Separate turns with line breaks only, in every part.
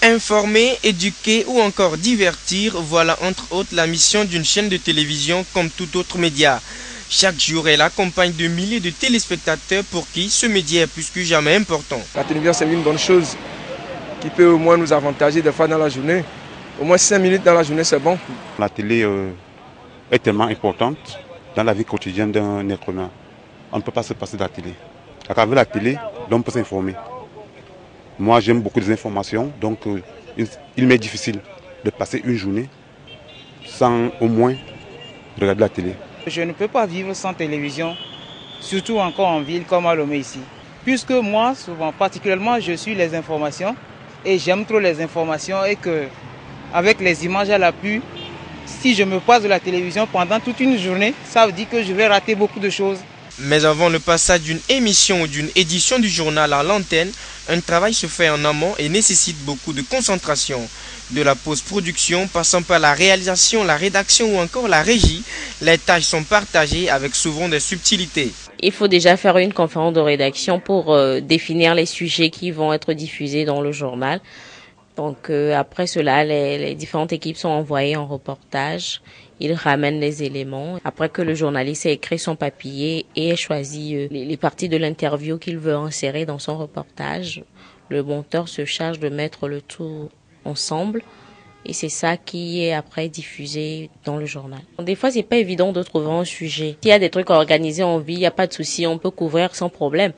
Informer, éduquer ou encore divertir, voilà entre autres la mission d'une chaîne de télévision comme tout autre média. Chaque jour, elle accompagne de milliers de téléspectateurs pour qui ce média est plus que jamais important.
La télévision, c'est une bonne chose qui peut au moins nous avantager des fois dans la journée. Au moins 5 minutes dans la journée, c'est bon.
La télé est tellement importante dans la vie quotidienne d'un être humain. On ne peut pas se passer de la télé. À travers la télé, l'homme peut s'informer. Moi, j'aime beaucoup les informations, donc il m'est difficile de passer une journée sans au moins regarder la télé.
Je ne peux pas vivre sans télévision, surtout encore en ville comme à Lomé ici. Puisque moi, souvent, particulièrement, je suis les informations et j'aime trop les informations et que avec les images à l'appui, si je me passe de la télévision pendant toute une journée, ça veut dire que je vais rater beaucoup de choses.
Mais avant le passage d'une émission ou d'une édition du journal à l'antenne, un travail se fait en amont et nécessite beaucoup de concentration. De la post-production, passant par la réalisation, la rédaction ou encore la régie, les tâches sont partagées avec souvent des subtilités.
Il faut déjà faire une conférence de rédaction pour définir les sujets qui vont être diffusés dans le journal. Donc après cela, les différentes équipes sont envoyées en reportage. Ils ramènent les éléments. Après que le journaliste ait écrit son papier et ait choisi les parties de l'interview qu'il veut insérer dans son reportage, le monteur se charge de mettre le tout ensemble. Et c'est ça qui est après diffusé dans le journal. Des fois, c'est pas évident de trouver un sujet. S'il y a des trucs organisés en ville, il n'y a pas de souci, on peut couvrir sans problème.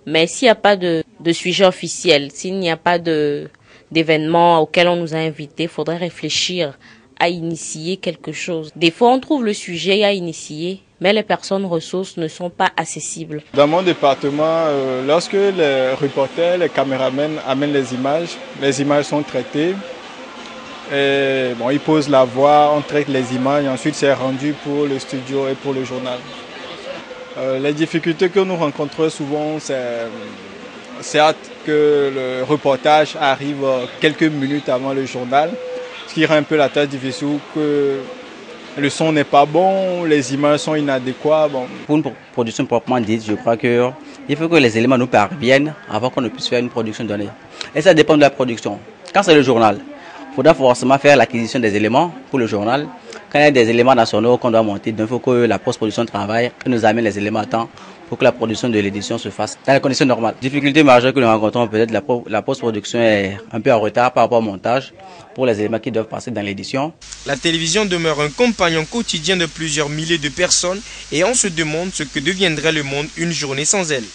Mais s'il n'y a pas de sujet officiel, s'il n'y a pas d'événements auxquels on nous a invités, il faudrait réfléchir à initier quelque chose. Des fois, on trouve le sujet à initier, mais les personnes ressources ne sont pas accessibles.
Dans mon département, lorsque les reporters, les caméramans amènent les images sont traitées. Et bon, ils posent la voix, on traite les images et ensuite c'est rendu pour le studio et pour le journal. Les difficultés que nous rencontrons souvent, c'est que le reportage arrive quelques minutes avant le journal, ce qui rend un peu la tâche difficile, que le son n'est pas bon, les images sont inadéquates. Bon.
Pour une production proprement dite, je crois qu'il faut que les éléments nous parviennent avant qu'on ne puisse faire une production donnée. Et ça dépend de la production. Quand c'est le journal, il faudra forcément faire l'acquisition des éléments pour le journal. Quand il y a des éléments nationaux qu'on doit monter, il faut que la post-production travaille, que nous amène les éléments à temps pour que la production de l'édition se fasse dans les conditions normales. Difficulté majeure que nous rencontrons, peut-être la post-production est un peu en retard par rapport au montage pour les éléments qui doivent passer dans l'édition.
La télévision demeure un compagnon quotidien de plusieurs milliers de personnes et on se demande ce que deviendrait le monde une journée sans elle.